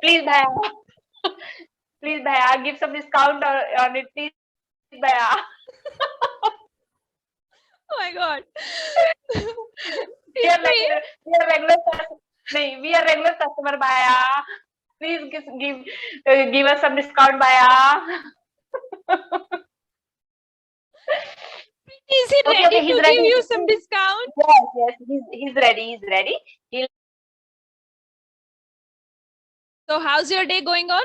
Please, Bhaiya. Please, Bhaiya, give some discount on it, please, Bhaiya. Oh my God. We are regular, we are regular customer, Bhaiya. Please give us some discount, Bhaiya. Is he Okay, ready he's to ready. give you some discount? Yes, he's ready. He's ready. So how's your day going on?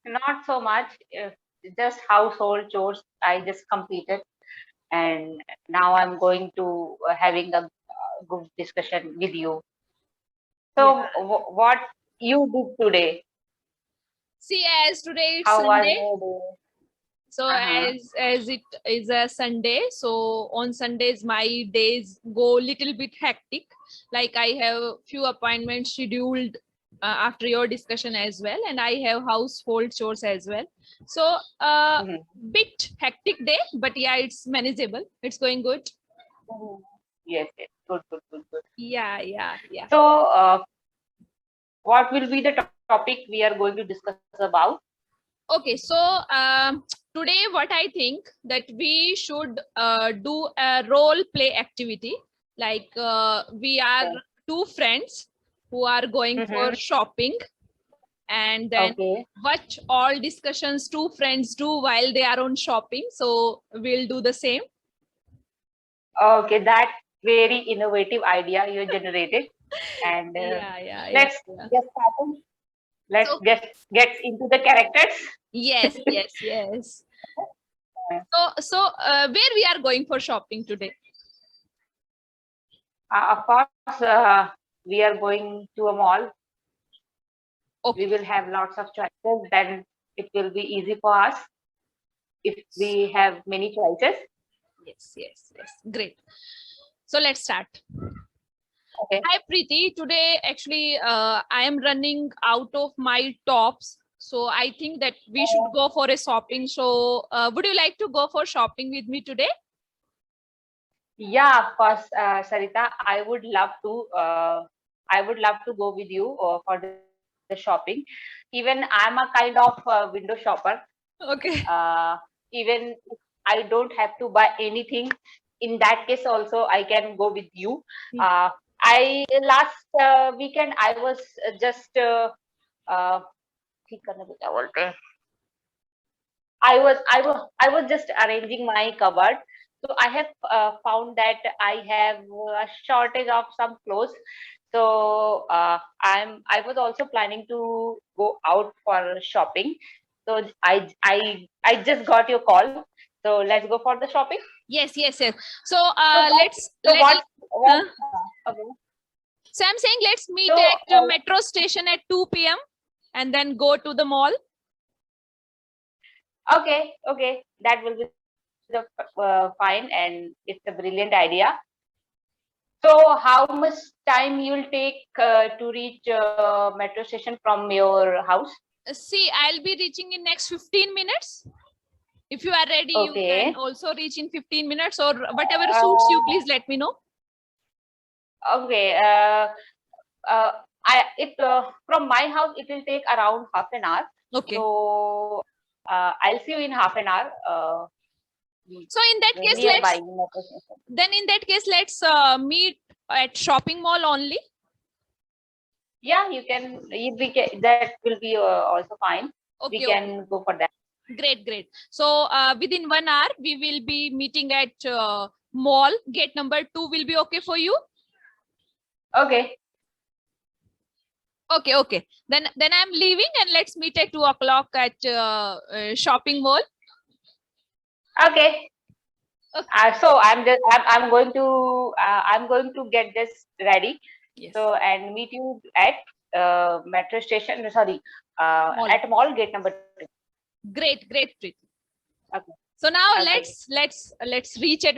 Not so much. Just household chores I just completed, and now I'm going to having a good discussion with you. So, Yeah. what you did today? See, as today it's How was Sunday. your day? So Uh-huh. as it is a Sunday, so on Sundays my days go little bit hectic. Like I have few appointments scheduled after your discussion as well, and I have household chores as well. So Mhm. bit hectic day, but yeah, it's manageable. It's going good. Mhm. Yes, yes. Good, good, good, good. Yeah. So, what will be the topic we are going to discuss about? Okay, so today what I think that we should do a role play activity. Like we are Okay. two friends who are going for Mm-hmm. shopping, and then Okay. watch all discussions two friends do while they are on shopping. So we'll do the same. Okay, that very innovative idea you generated, and Yeah. let's get started. Let's So get into the characters. yes. So where we are going for shopping today? Of course, we are going to a mall. Okay. We will have lots of choices. Then it will be easy for us if we have many choices. Yes. Great. So let's start. Okay. Hi Preeti, today actually I am running out of my tops. So I think that we should go for a shopping. So would you like to go for shopping with me today? Yeah, of course, Sarita. I would love to go with you for the shopping. Even I'm a kind of window shopper. Okay. Even if I don't have to buy anything, in that case also I can go with you. I last weekend I was just uh, ठीक करने को क्या बोलते हैं? I was just arranging my cupboard. So I have found that I have a shortage of some clothes. So I was also planning to go out for shopping. So I just got your call. So let's go for the shopping. Yes. So So what let's so let. what Uh, okay. so I'm saying let's meet So at metro station at 2 p.m. and then go to the mall. okay, that will be the fine, and it's a brilliant idea. So, how much time you will take to reach metro station from your house? See, I'll be reaching in next 15 minutes. If you are ready, you can Okay. also reach in 15 minutes or whatever suits you. Uh, Please let me know. okay. Uh, it from my house it will take around half an hour. Okay. So I'll see you in half an hour. So in that case, Nearby metro station. let's meet at shopping mall only. Yeah, you can. We can. That will be also fine. We Okay. can go for that. Great. So within 1 hour, we will be meeting at mall. Gate number 2 will be okay for you. Okay. Okay. Then I'm leaving and let's meet at 2 o'clock at shopping mall. Okay. So I'm going to get this ready. Yes. So and meet you at metro station. Sorry, Mall. at mall gate number 2. Great, Preeti. Okay. So now Okay. let's reach at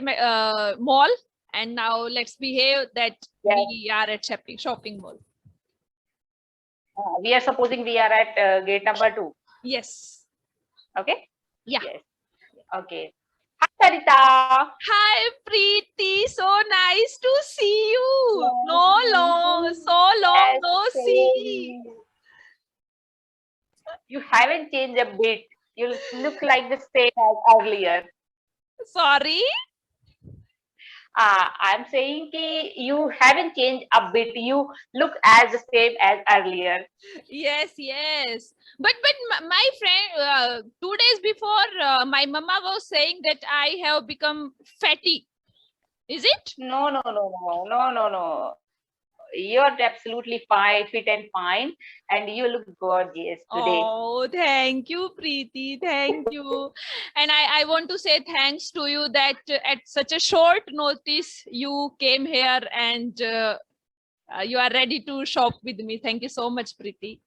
mall, and now let's behave that Yes. we are at shopping mall. We are supposing we are at gate number 2. Yes. Okay. Yeah. Yes. Okay. Hi, Sarita. Hi Preeti, so nice to see you. So haven't changed a bit. You look like the same as earlier. Sorry. I'm saying ki you haven't changed a bit. You look as the same as earlier. Yes, yes. But my friend, 2 days before, my mama was saying that I have become fatty. Is it? No, no, no, no, no, no, no. You're absolutely fine, fit and fine, and you look gorgeous today. Oh, thank you, Preeti. Thank you. And I want to say thanks to you that at such a short notice you came here and you are ready to shop with me. Thank you so much, Preeti.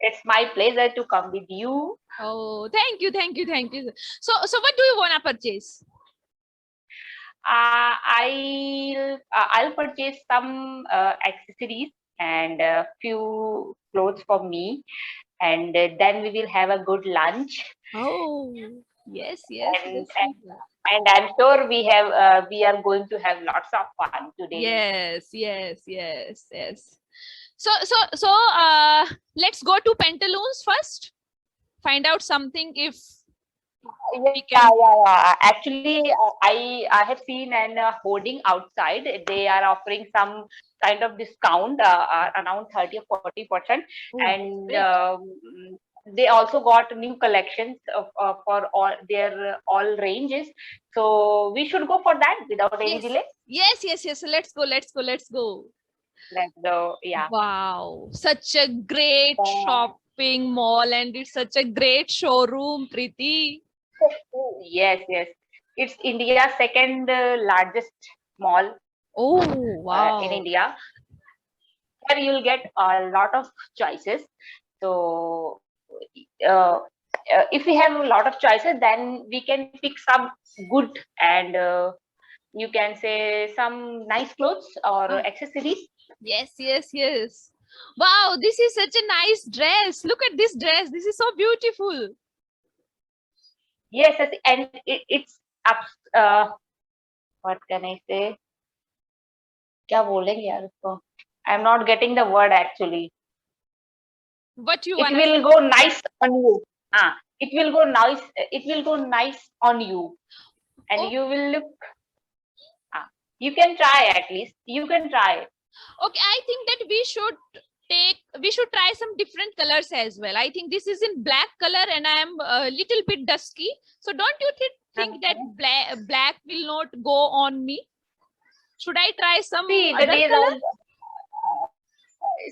It's my pleasure to come with you. Oh, thank you, thank you, thank you. So what do you want to purchase? I'll purchase some accessories and a few clothes for me, and then we will have a good lunch. Oh, yes, yes, And, yes. and I'm sure we are going to have lots of fun today. Yes, yes, yes, yes. So let's go to Pantaloons first. Find out something if we Yeah, can. yeah. Actually, I have seen an hoarding outside. They are offering some kind of discount, around 30 or 40%, Oh, and great. they also got new collections for all their all ranges. So we should go for that without any Yes, delay. yes, yes, yes. Let's go, let's go, let's go. Let's go. Yeah. Wow, such a great shopping mall and it's such a great showroom, Preeti. Yes, yes. It's India's second largest mall Oh, in wow. India. Here you'll get a lot of choices. So uh, if we have a lot of choices, then we can pick some good and you can say some nice clothes or accessories. Yes, yes, yes. Wow, this is such a nice dress. Look at this dress. This is so beautiful. Yes, yes, and it's up. What can I say? क्या बोलेंगे यार उसको? I'm not getting the word actually. What you It wanna will say? go nice on you. It will go nice. It will go nice on you, and Oh, you will look. You can try at least. You can try. okay, I think that we should try some different colors as well. I think this is in black color and I am a little bit dusky. So don't you think that black will not go on me? Should I try some See, the other days color? are.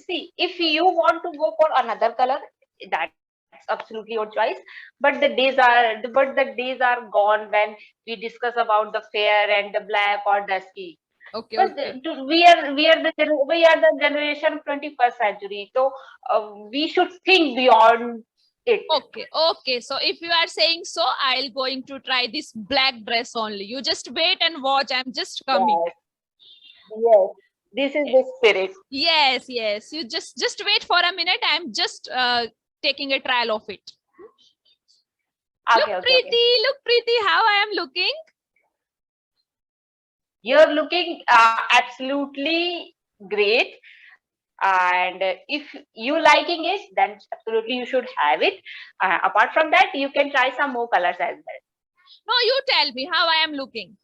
See, if you want to go for another color, that's absolutely your choice. But the days are gone when we discuss about the fair and the black or dusky. Okay, But okay. we are the generation 21st century, so we should think beyond it. Okay, okay. So if you are saying so, I'll going to try this black dress only. You just wait and watch. I'm just coming. Yes, yes. This is the spirit. Yes, yes. You just wait for a minute. I'm just taking a trial of it. Okay, okay, okay. Look Preeti, how I am looking. You're looking absolutely great. And if you liking it, then absolutely you should have it. Apart from that, you can try some more colors as well. No, you tell me how I am looking.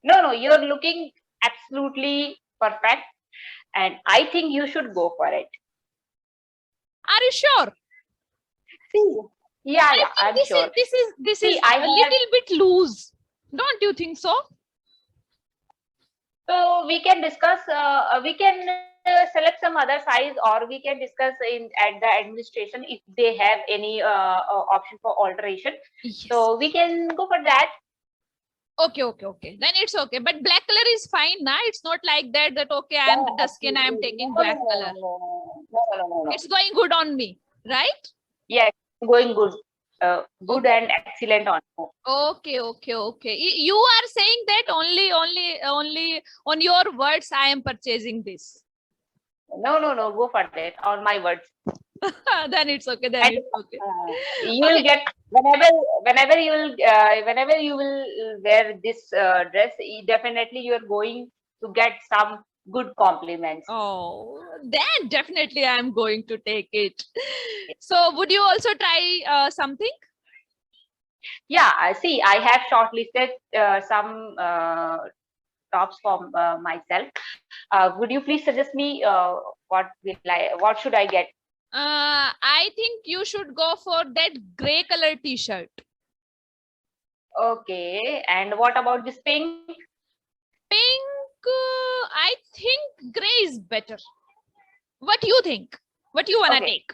No, no, you're looking absolutely perfect, and I think you should go for it. Are you sure? See, yeah, I yeah, think I'm sure. this See, is I a have. little bit loose. Don't you think so? So we can discuss. We can select some other size, or we can discuss in at the administration if they have any option for alteration. Yes. So we can go for that. Okay, okay, okay. Then it's okay. But black color is fine, nah? It's not like that. That okay, I am dusky and I am taking black color. No. It's going good on me, right? Yeah, going good. Good and excellent on. Okay, okay, okay. You are saying that only on your words I am purchasing this. No. Go for that. On my words. Then it's okay. Then it's okay. You will get whenever you will wear this dress. Definitely you are going to get some good compliments. Oh, then definitely I'm going to take it. So would you also try something? Yeah, I see. I have shortlisted some tops for myself. Would you please suggest me what should I get? I think you should go for that gray color t-shirt. Okay, and what about this pink? Pink, I think gray is better. What you think? What you wanna Okay. take?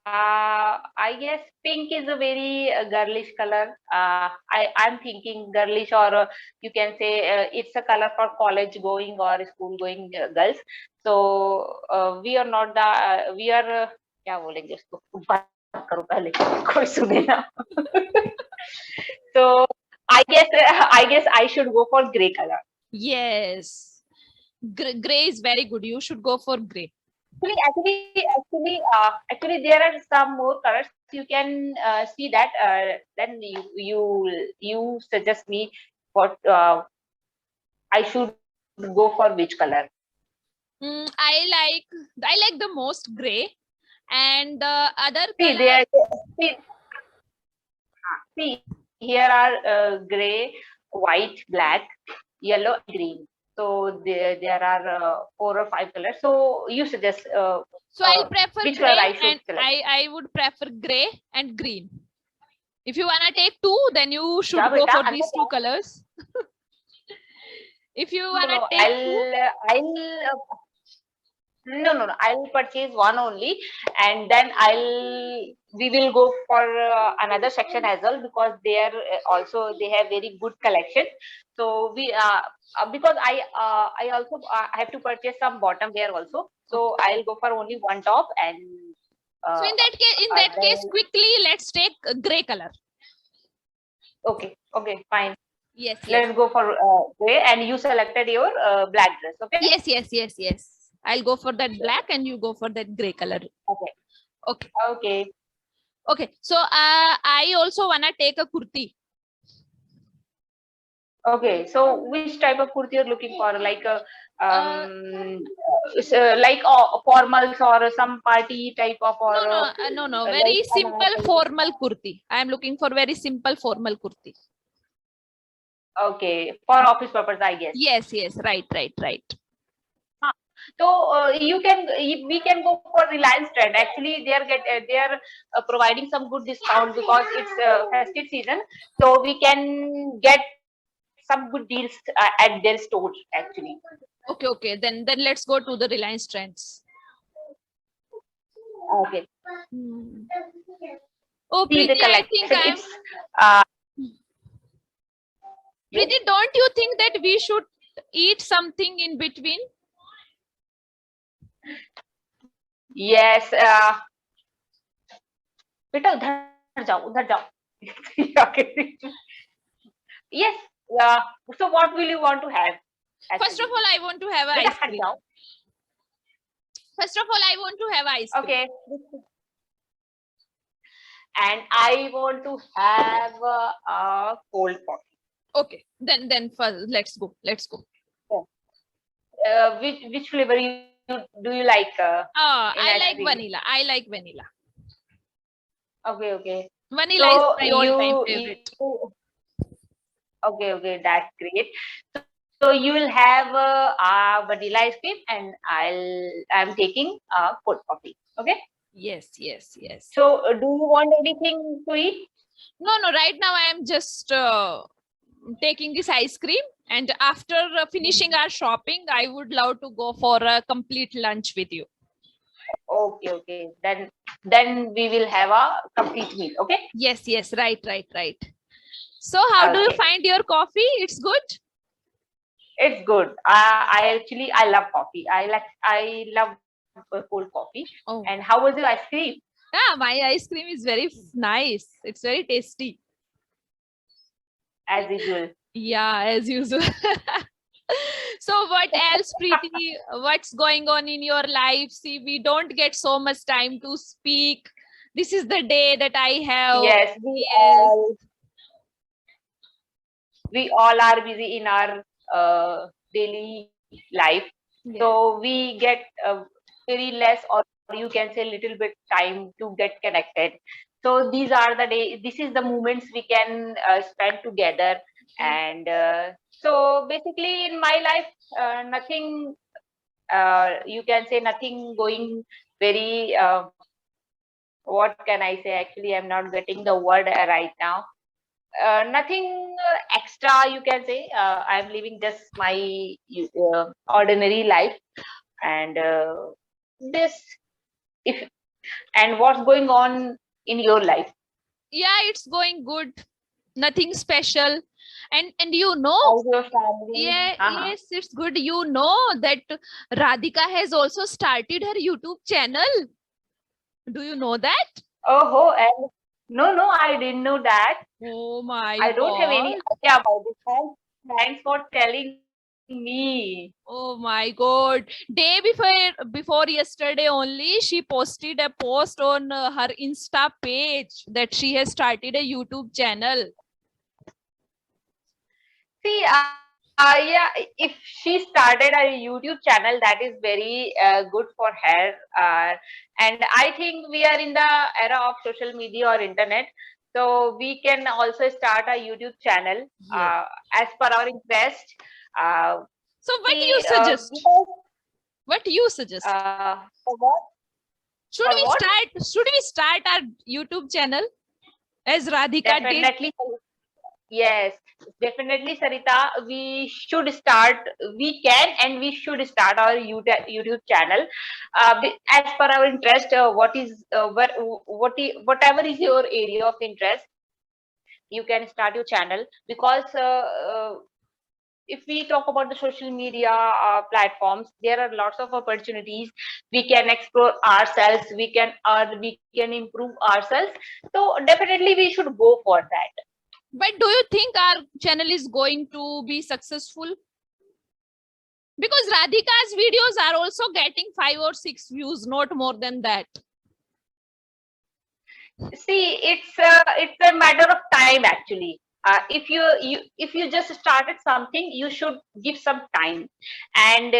I guess pink is a very girlish color. I'm thinking girlish, or you can say it's a color for college going or school going girls. So we are not the we are क्या बोलेंगे उसको बात करो पहले कोई सुने ना. So I guess I should go for gray color. Yes. Gray is very good. You should go for gray. Actually, there are some more colors. You can see that. Then you suggest me what I should go for which color. I like the most gray, and the other See, color. see here are gray, white, black, yellow, green. So there are 4 or 5 colors. So you suggest So I'll prefer which gray, color I should and select. I would prefer gray and green. If you wanna take two, then you should Yeah, go beta, for अंदर these two जाओ. colors. If you No, wanna no, take two, no. I'll purchase one only, and then we will go for another section as well, because there also they have very good collection. So we because I also have to purchase some bottom wear also. So I'll go for only one top, and so in that case, then quickly let's take a gray color. okay, fine. Yes. Let's go for gray, and you selected your black dress. Okay. Yes. I'll go for that black, and you go for that gray color. Okay. So I also wanna take a kurti. Okay, so which type of kurti you're looking for? Like like formals, or some party type of, or No. like Very simple formal kurti. I am looking for very simple formal kurti. Okay, for office purpose, I guess. Yes. Right. So we can go for Reliance Trend. Actually, they are providing some good discount, because it's festive season. So we can get some good deals at their store actually. Okay. Then let's go to the Reliance Trends. Okay. Oh, See the Preeti, I think collection. Preeti, don't you think that we should eat something in between? Yes. बेटा उधर जाओ. Okay. Yes. So what will you want to have? First of all, I want to have ice cream. Okay. And I want to have a cold coffee. Okay. Then first, let's go. Which flavor do you like? I like vanilla. Okay. Vanilla is my all-time favorite. Okay, that's great. So you will have vanilla ice cream, and I'm taking cold coffee. Okay. Yes. So do you want anything to eat? No. Right now I am just taking this ice cream, and after finishing our shopping, I would love to go for a complete lunch with you. Okay. Then we will have a complete meal. Okay. Yes. Right. So how do you find your coffee? It's good. It's good. I love coffee. I love cold coffee. Oh. And how was your ice cream? Yeah, my ice cream is very nice. It's very tasty. As usual. Yeah, as usual. So what else, Preeti? What's going on in your life? See, we don't get so much time to speak. This is the day that I have. Yes, we all are busy in our daily life. Yes. So we get very less, or you can say little bit time to get connected. So these are the day. This is the moments we can spend together. And so basically, in my life, nothing. You can say nothing going very. What can I say? Actually, I'm not getting the word right now. Nothing extra, you can say. I'm living just my ordinary life, and this if and what's going on in your life? Yeah, it's going good. Nothing special. And you know, How's your family? yeah, Uh-huh. yes, it's good. You know that Radhika has also started her YouTube channel. Do you know that? Oh, and no, I didn't know that. Oh my I don't have any God. idea about this. Thanks for telling me. Oh my God. Day before yesterday only, she posted a post on her Insta page that she has started a YouTube channel. See, yeah, if she started a YouTube channel, that is very good for her. And I think we are in the era of social media or internet. So we can also start a YouTube channel Yes. as per our interest. Uh, So what do you see, suggest? because, What do you suggest? for what? Should For we what? start our YouTube channel as Radhika did? Definitely. Yes, definitely, Sarita. We should start. We can and we should start our YouTube channel. As per our interest, whatever is your area of interest, you can start your channel, because if we talk about the social media platforms, there are lots of opportunities. We can explore ourselves. We can earn. We can improve ourselves. So definitely, we should go for that. But do you think our channel is going to be successful? Because Radhika's videos are also getting 5 or 6 views, not more than that. See, it's a matter of time actually. If you just started something, you should give some time. And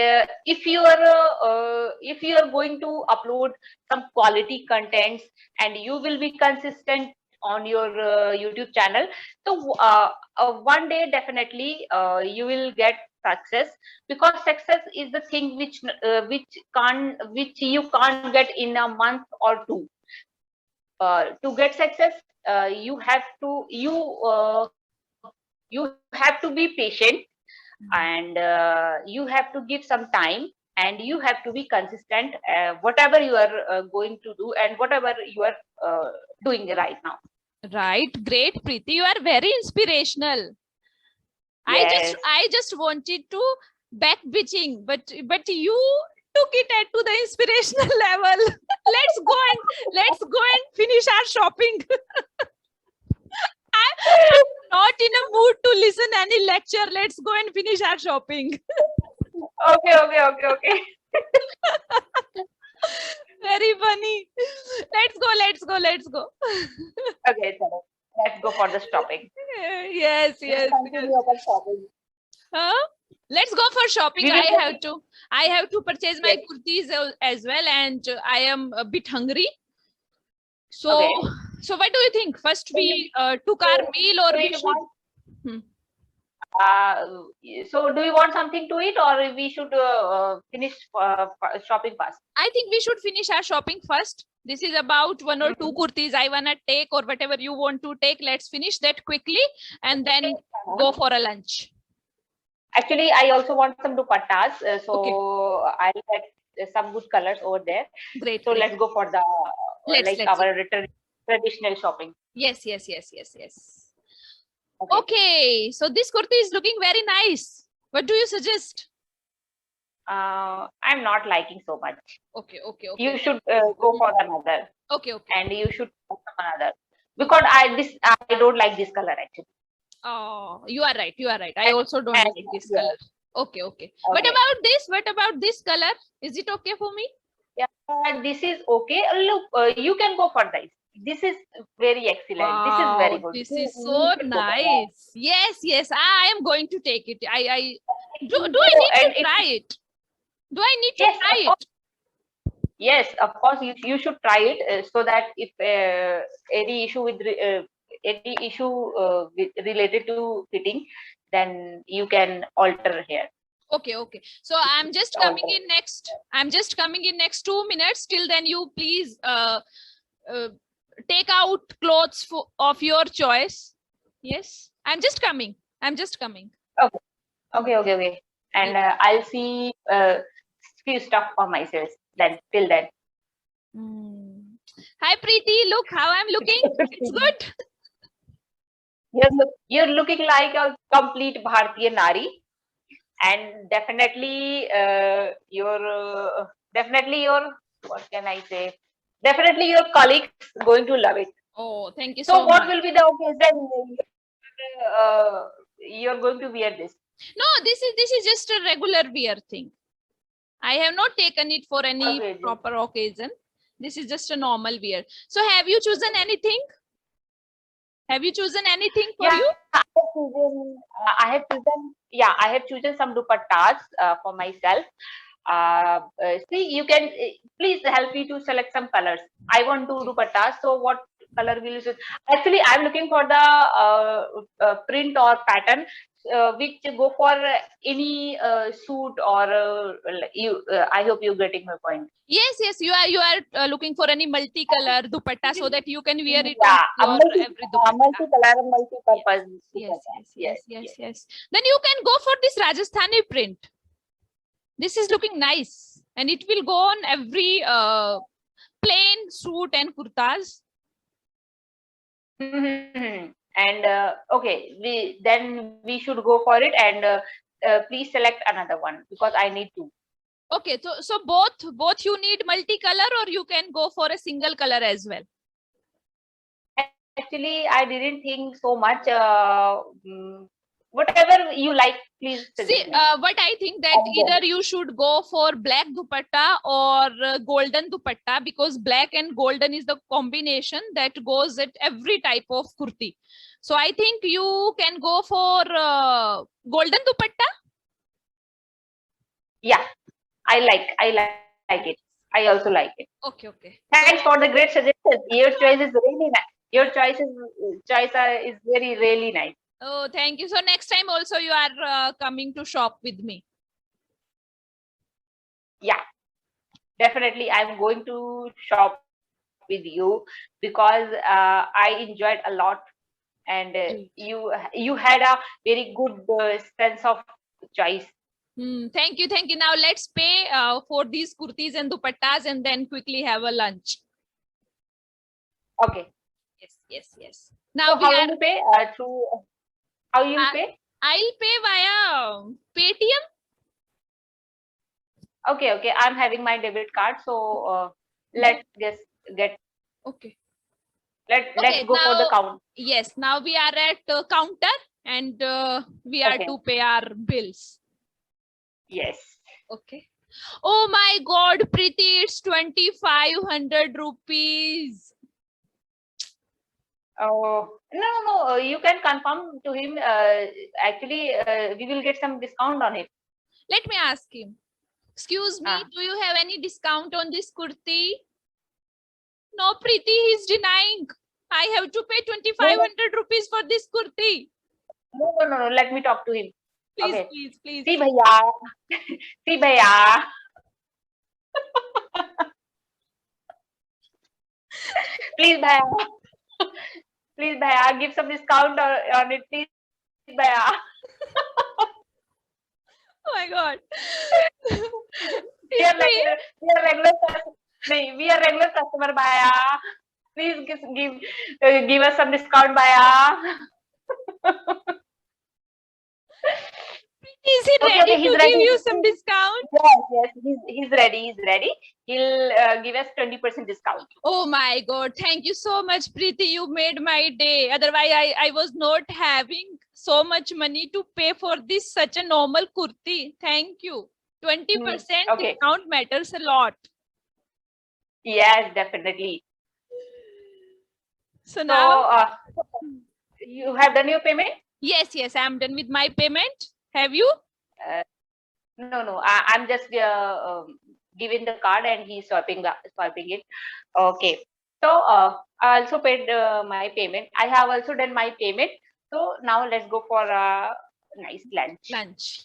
if you are going to upload some quality contents, and you will be consistent on your YouTube channel, so one day definitely you will get success, because success is the thing which you can't get in a month or two. To get success, you have to be patient, and you have to give some time, and you have to be consistent, whatever you are going to do, and whatever you are doing right now. Right, great, Preeti. You are very inspirational. Yes. I just wanted to back bitching, but you took it to the inspirational level. Let's go and finish our shopping. I'm not in a mood to listen any lecture. Let's go and finish our shopping. Okay. Very funny. Let's go. Okay, so let's go for this topic. Yes. Continue our shopping. Huh? Let's go for shopping. We will I have to purchase my Yes. kurtis as well, and I am a bit hungry. So, Okay. so what do you think? First we took our meal, or Do we you should? want, Hmm. so do you want something to eat, or we should finish shopping first? I think we should finish our shopping first. This is about 1 or 2 kurtis I wanna take, or whatever you want to take. Let's finish that quickly, and then go for a lunch. Actually, I also want some dupattas, so Okay. I'll get some good colors over there. Great. So Great. let's go for the Let's our traditional shopping. Yes. Okay, so this kurti is looking very nice. What do you suggest? I'm not liking so much. Okay. You should go for another, Okay. and you should go for another, because I don't like this color actually. Oh, you are right. I also don't And- like this yeah. color. Okay. What Okay. about this? What about this color? Is it okay for me? Yeah, this is okay. Look, you can go for this. This is very excellent. This is very Wow, good. this You is so should go for that. nice. Yes, I am going to take it. I Do I go need and to try it? Do I need to Yes, try of it? yes, of course, you should try it so that if any issue any issue related to fitting, then you can alter here. Okay, okay. So I'm just coming in next. I'm just coming in next 2 minutes. Till then, you please take out clothes of your choice. Yes, I'm just coming. I'm just coming. Okay. And I'll see few stuff for myself then. Till then. Hi Preeti, look how I'm looking. It's good. You're looking like a complete Bharatiya Nari, and definitely your what can I say? Definitely your colleagues going to love it. Oh, thank you So so what much. will be the occasion you're going to wear this? No, this is just a regular wear thing. I have not taken it for any Okay, proper occasion. This is just a normal wear. So have you chosen anything? Have you chosen anything for yeah, you? I have chosen some dupattas for myself. See, you can please help me to select some colors. I want to dupattas. So what color will you choose? Actually, I'm looking for the print or pattern which go for any suit or you. I hope you're getting my point. Yes, you are looking for any multicolor dupatta so that you can wear it on Yeah, your every dupatta. multi-color, multi-purpose. Yes. Then you can go for this Rajasthani print. This is looking nice, and it will go on every plain suit and kurtas. And okay, we should go for it, and please select another one because I need to. Okay, so both you need multicolor, or you can go for a single color as well. Actually, I didn't think so much. Whatever you like, please See, suggest me. what I think that either you should go for black dupatta or golden dupatta, because black and golden is the combination that goes at every type of kurti. So I think you can go for golden dupatta. Yeah, I like it. I also like it. Okay. Thanks for the great suggestions. Your choice is really nice. Your is very really nice. Oh, thank you. So next time also you are coming to shop with me. Yeah, definitely. I'm going to shop with you because I enjoyed a lot, and you had a very good sense of choice. Thank you. Now let's pay for these kurtis and dupattas and then quickly have a lunch. Okay. Yes. Now so how will you pay? Through how you will pay? I'll pay via Paytm. Okay. I'm having my debit card, so let's get. Okay. Let's go for the count. Yes. Now we are at counter and we are to pay our bills. Yes. Okay. Oh my God, Preeti, it's 2,500 rupees. Oh no! You can confirm to him. Actually, we will get some discount on it. Let me ask him. Excuse me, do you have any discount on this kurti? No, Preeti, he's denying. I have to pay 2,500 rupees for this kurti. No. Let me talk to him. Please. See, bhaiya. See, bhaiya. Please, bhaiya, give some discount on it, please, bhaiya. Oh my God. We are regular customer, bhaiya. Please give us some discount, bhaiya. Is he ready to give you some discount? Yes, he's ready. He'll give us 20% discount. Oh my God. Thank you so much, Preeti. You made my day. Otherwise, I was not having so much money to pay for this such a normal kurti. Thank you. 20% discount matters a lot. Yes, definitely. So now you have done your payment? Yes, I'm done with my payment. Have you? No. I'm just giving the card and he's swiping it. Okay. So I also paid my payment. I have also done my payment. So now let's go for a nice lunch. Lunch.